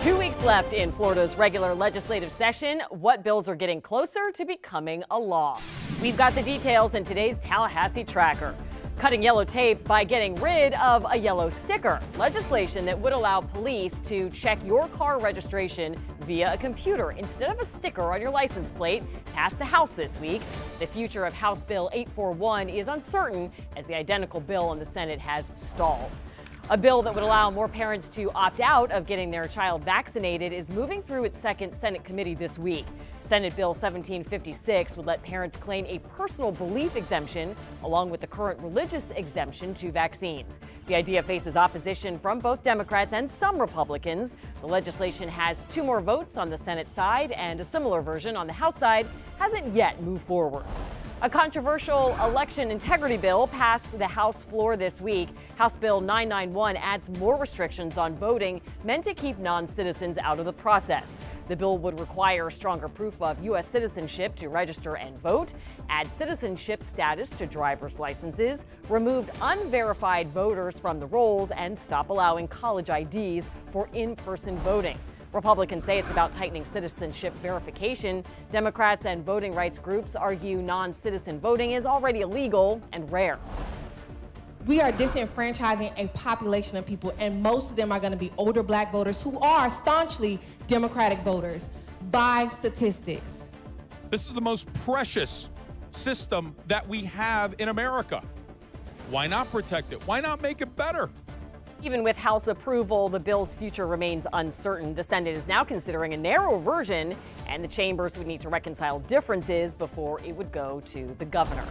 2 weeks left in Florida's regular legislative session. What bills are getting closer to becoming a law? We've got the details in today's Tallahassee Tracker. Cutting yellow tape by getting rid of a yellow sticker. Legislation that would allow police to check your car registration via a computer instead of a sticker on your license plate passed the House this week. The future of House Bill 841 is uncertain as the identical bill in the Senate has stalled. A bill that would allow more parents to opt out of getting their child vaccinated is moving through its second Senate committee this week. Senate Bill 1756 would let parents claim a personal belief exemption along with the current religious exemption to vaccines. The idea faces opposition from both Democrats and some Republicans. The legislation has 2 more votes on the Senate side, and a similar version on the House side hasn't yet moved forward. A controversial election integrity bill passed the House floor this week. House Bill 991 adds more restrictions on voting meant to keep non-citizens out of the process. The bill would require stronger proof of U.S. citizenship to register and vote, add citizenship status to driver's licenses, removed unverified voters from the rolls, and stop allowing college IDs for in-person voting. Republicans say it's about tightening citizenship verification. Democrats and voting rights groups argue non-citizen voting is already illegal and rare. We are disenfranchising a population of people, and most of them are going to be older black voters who are staunchly Democratic voters by statistics. This is the most precious system that we have in America. Why not protect it? Why not make it better? Even with House approval, the bill's future remains uncertain. The Senate is now considering a narrow version, and the chambers would need to reconcile differences before it would go to the governor.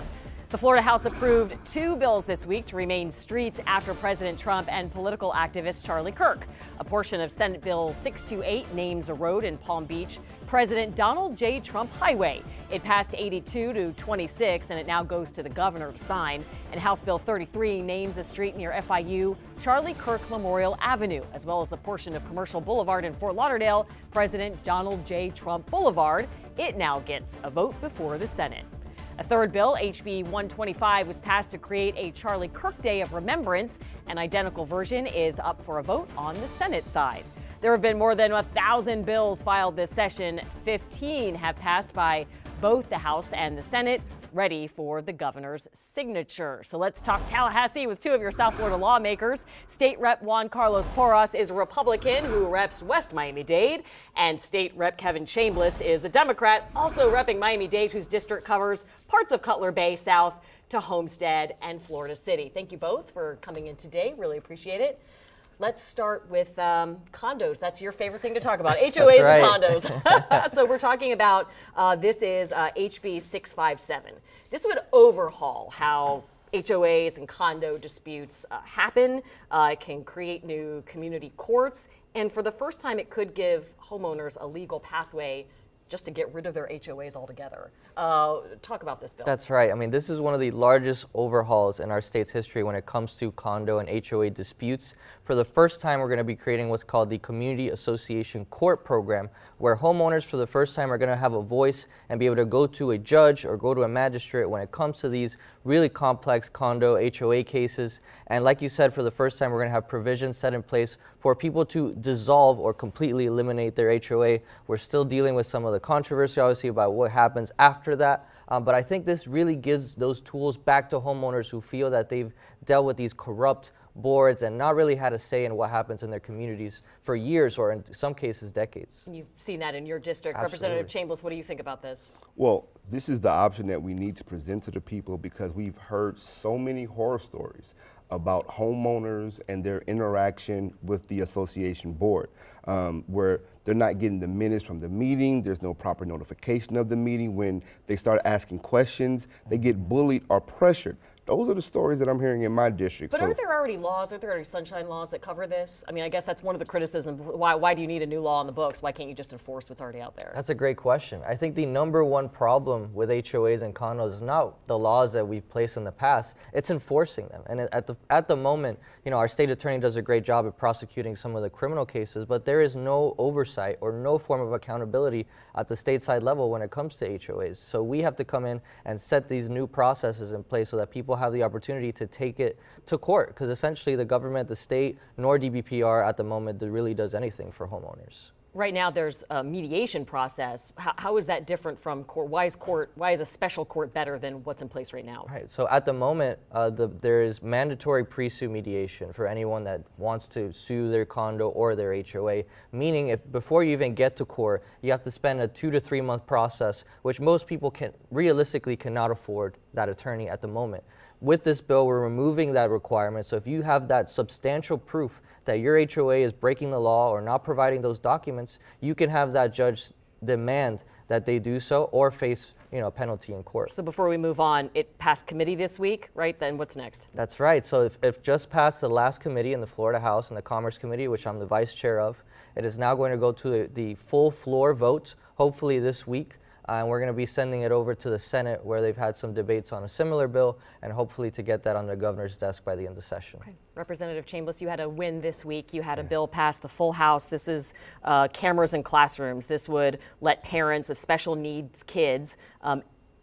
The Florida House approved 2 bills this week to remain streets after President Trump and political activist Charlie Kirk. A portion of Senate Bill 628 names a road in Palm Beach President Donald J. Trump Highway. It passed 82 to 26, and it now goes to the governor to sign. And House Bill 33 names a street near FIU Charlie Kirk Memorial Avenue, as well as a portion of Commercial Boulevard in Fort Lauderdale, President Donald J. Trump Boulevard. It now gets a vote before the Senate. A third bill, HB 125, was passed to create a Charlie Kirk Day of Remembrance. An identical version is up for a vote on the Senate side. There have been more than 1,000 bills filed this session. 15 have passed by both the House and the Senate, ready for the governor's signature. So let's talk Tallahassee with 2 of your South Florida lawmakers. State Rep Juan Porras is a Republican who reps West Miami-Dade, and State Rep Kevin Chambliss is a Democrat, also repping Miami-Dade, whose district covers parts of Cutler Bay south to Homestead and Florida City. Thank you both for coming in today. Really appreciate it. Let's start with condos. That's your favorite thing to talk about, HOAs right. And condos. So we're talking about, this is HB 657. This would overhaul how HOAs and condo disputes happen. It can create new community courts. And for the first time, it could give homeowners a legal pathway just to get rid of their HOAs altogether. Talk about this bill. That's right. I mean, this is one of the largest overhauls in our state's history when it comes to condo and HOA disputes. For the first time, we're going to be creating what's called the Community Association Court Program, where homeowners for the first time are going to have a voice and be able to go to a judge or go to a magistrate when it comes to these really complex condo HOA cases. And like you said, for the first time, we're going to have provisions set in place for people to dissolve or completely eliminate their HOA. We're still dealing with some of the controversy, obviously, about what happens after that. But I think this really gives those tools back to homeowners who feel that they've dealt with these corrupt boards and not really had a say in what happens in their communities for years or in some cases decades. You've seen that in your district. Absolutely. Representative Chambliss, what do you think about this? Well, this is the option that we need to present to the people because we've heard so many horror stories about homeowners and their interaction with the association board, where they're not getting the minutes from the meeting, there's no proper notification of the meeting. When they start asking questions, they get bullied or pressured. Those are the stories that I'm hearing in my district. But aren't there already laws, aren't there already sunshine laws that cover this? I mean, I guess that's one of the criticisms. Why do you need a new law on the books? Why can't you just enforce what's already out there? That's a great question. I think the #1 problem with HOAs and condos is not the laws that we've placed in the past, it's enforcing them. And at the moment, you know, our state attorney does a great job of prosecuting some of the criminal cases, but there is no oversight or no form of accountability at the stateside level when it comes to HOAs. So we have to come in and set these new processes in place so that people have the opportunity to take it to court, because essentially the government, the state, nor DBPR at the moment really does anything for homeowners. Right now, there's a mediation process. How is that different from court? Why is a special court better than what's in place right now? Right. So at the moment, there is mandatory pre-sue mediation for anyone that wants to sue their condo or their HOA. Meaning, if before you even get to court, you have to spend a 2 to 3 month process, which most people realistically cannot afford that attorney at the moment. With this bill, we're removing that requirement. So if you have that substantial proof that your HOA is breaking the law or not providing those documents, you can have that judge demand that they do so or face, a penalty in court. So before we move on, it passed committee this week, right? Then what's next? That's right. So if just passed the last committee in the Florida House and the Commerce Committee, which I'm the vice chair of, it is now going to go to the full floor vote, hopefully this week. And we're going to be sending it over to the Senate, where they've had some debates on a similar bill, and hopefully to get that on the governor's desk by the end of the session. Okay. Representative Chambliss, you had a win this week. You had a bill pass the full House. This is cameras in classrooms. This would let parents of special needs kids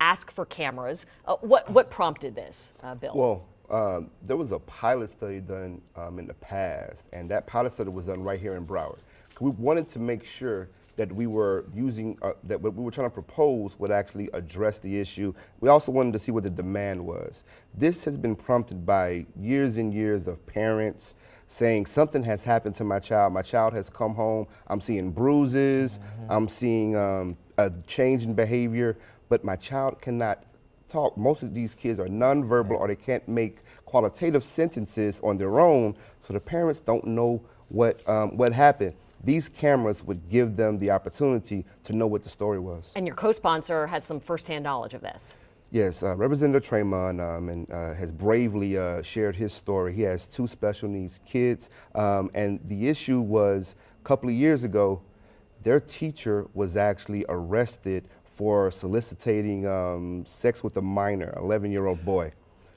ask for cameras. What prompted this bill? Well, there was a pilot study done in the past, and that pilot study was done right here in Broward. We wanted to make sure that we were using, that what we were trying to propose would actually address the issue. We also wanted to see what the demand was. This has been prompted by years and years of parents saying something has happened to my child has come home, I'm seeing bruises, I'm seeing a change in behavior, but my child cannot talk. Most of these kids are nonverbal, or they can't make qualitative sentences on their own, so the parents don't know what happened. These cameras would give them the opportunity to know what the story was. And your co-sponsor has some firsthand knowledge of this. Yes, Representative Tremont has bravely shared his story. He has 2 special needs kids, and the issue was a couple of years ago, their teacher was actually arrested for soliciting sex with a minor, 11-year-old boy.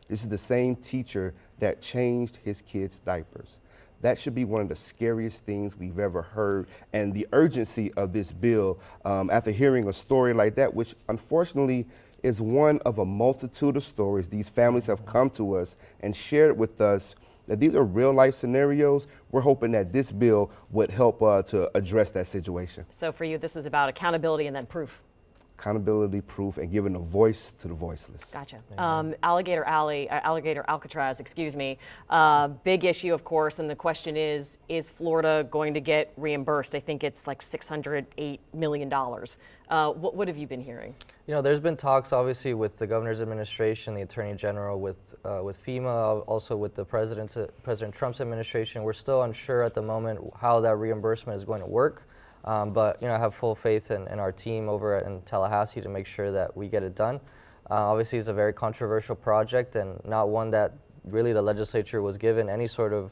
This is the same teacher that changed his kids' diapers. That should be one of the scariest things we've ever heard. And the urgency of this bill, after hearing a story like that, which unfortunately is one of a multitude of stories these families have come to us and shared with us, that these are real life scenarios. We're hoping that this bill would help to address that situation. So for you, this is about accountability and then proof. Accountability, proof, and giving a voice to the voiceless. Gotcha. Alligator Alcatraz, excuse me. Big issue, of course, and the question is Florida going to get reimbursed? I think it's like $608 million. What have you been hearing? There's been talks, obviously, with the governor's administration, the attorney general, with FEMA, also with the President Trump's administration. We're still unsure at the moment how that reimbursement is going to work. But I have full faith in our team over in Tallahassee to make sure that we get it done. Obviously, it's a very controversial project and not one that really the legislature was given any sort of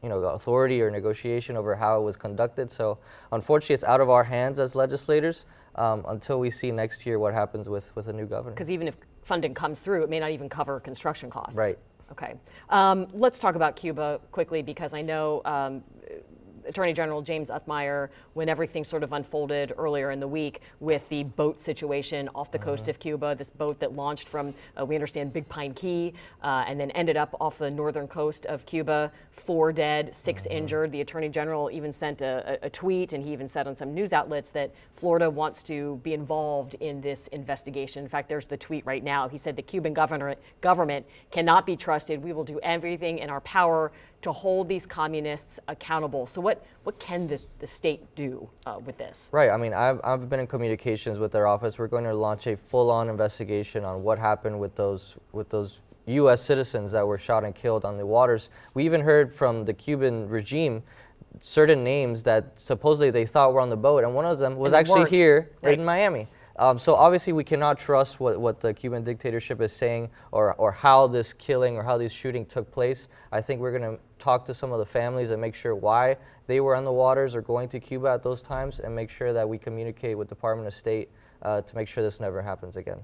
authority or negotiation over how it was conducted. So unfortunately, it's out of our hands as legislators until we see next year what happens with a new governor. Because even if funding comes through, it may not even cover construction costs. Right. Okay. Let's talk about Cuba quickly, because I know Attorney General James Uthmeier, when everything sort of unfolded earlier in the week with the boat situation off the coast of Cuba, this boat that launched from, we understand, Big Pine Key, and then ended up off the northern coast of Cuba, 4 dead, 6 injured. The Attorney General even sent a tweet, and he even said on some news outlets that Florida wants to be involved in this investigation. In fact, there's the tweet right now. He said the Cuban government cannot be trusted. We will do everything in our power to hold these communists accountable. So what can the state do with this? Right. I mean, I've been in communications with their office. We're going to launch a full-on investigation on what happened with those U.S. citizens that were shot and killed on the waters. We even heard from the Cuban regime certain names that supposedly they thought were on the boat, and one of them was actually here right in Miami. So obviously we cannot trust what the Cuban dictatorship is saying or how this killing or how this shooting took place. I think we're going to talk to some of the families and make sure why they were on the waters or going to Cuba at those times, and make sure that we communicate with the Department of State to make sure this never happens again.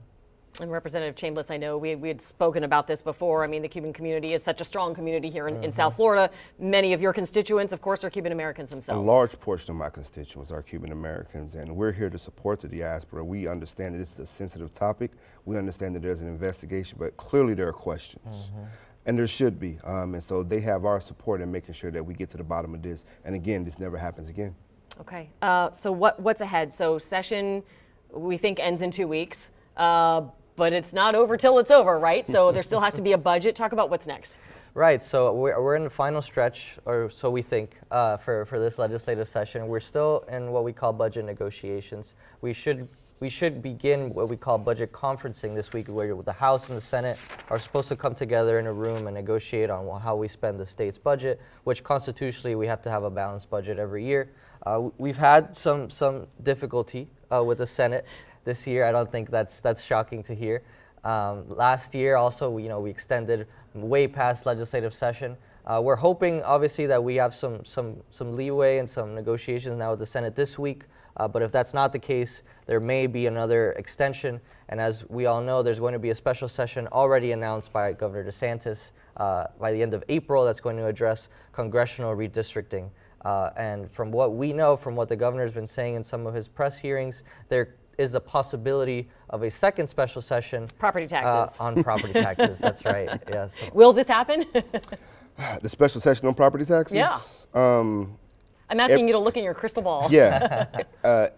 And Representative Chambliss, I know we had spoken about this before. I mean, the Cuban community is such a strong community here in South Florida. Many of your constituents, of course, are Cuban Americans themselves. A large portion of my constituents are Cuban Americans, and we're here to support the diaspora. We understand that this is a sensitive topic. We understand that there's an investigation, but clearly there are questions. And there should be. And so they have our support in making sure that we get to the bottom of this. And again, this never happens again. Okay. So what's ahead? So session, we think, ends in 2 weeks. But it's not over till it's over, right? So there still has to be a budget. Talk about what's next. Right, so we're in the final stretch, or so we think, for this legislative session. We're still in what we call budget negotiations. We should begin what we call budget conferencing this week, where the House and the Senate are supposed to come together in a room and negotiate on how we spend the state's budget, which constitutionally we have to have a balanced budget every year. We've had some difficulty with the Senate this year. I don't think that's shocking to hear. Last year also, we extended way past legislative session. We're hoping, obviously, that we have some leeway and some negotiations now with the Senate this week. But if that's not the case, there may be another extension. And as we all know, there's going to be a special session already announced by Governor DeSantis by the end of April that's going to address congressional redistricting. And from what we know, from what the governor's been saying in some of his press hearings, there is a possibility of a second special session. Property taxes. On property taxes, that's right, yes. Will this happen? The special session on property taxes? Yeah. I'm asking you to look in your crystal ball. Yeah,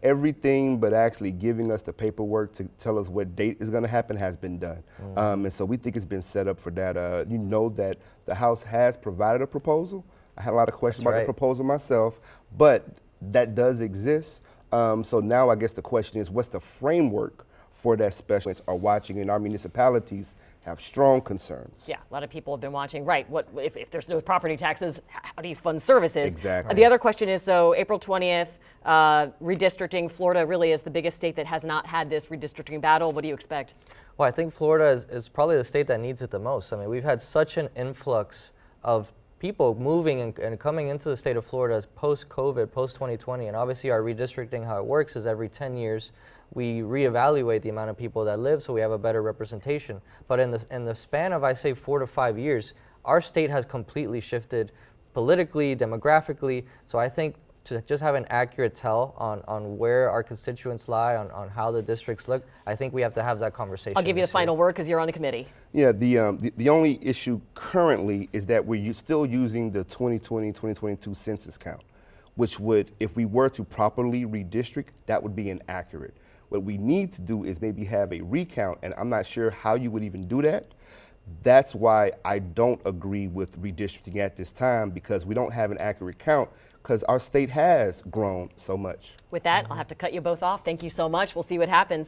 everything but actually giving us the paperwork to tell us what date is going to happen has been done. And so we think it's been set up for that. You know that the House has provided a proposal. I had a lot of questions about the proposal myself, but that does exist. So now I guess the question is, what's the framework for that specialists are watching, and our municipalities have strong concerns. Yeah, a lot of people have been watching. Right, what if there's no property taxes, how do you fund services? Exactly. The other question is, so April 20th, redistricting. Florida really is the biggest state that has not had this redistricting battle. What do you expect? Well, I think Florida is probably the state that needs it the most. I mean, we've had such an influx of people moving and coming into the state of Florida post-COVID, post-2020, and obviously our redistricting, how it works is every 10 years we reevaluate the amount of people that live so we have a better representation. But in the span of, I say, 4 to 5 years, our state has completely shifted politically, demographically. So I think to just have an accurate tell on where our constituents lie, on how the districts look, I think we have to have that conversation. I'll give you the final word because you're on the committee. Yeah, the only issue currently is that we're still using the 2020-2022 census count, which would, if we were to properly redistrict, that would be inaccurate. What we need to do is maybe have a recount, and I'm not sure how you would even do that. That's why I don't agree with redistricting at this time, because we don't have an accurate count, because our state has grown so much. With that, I'll have to cut you both off. Thank you so much. We'll see what happens.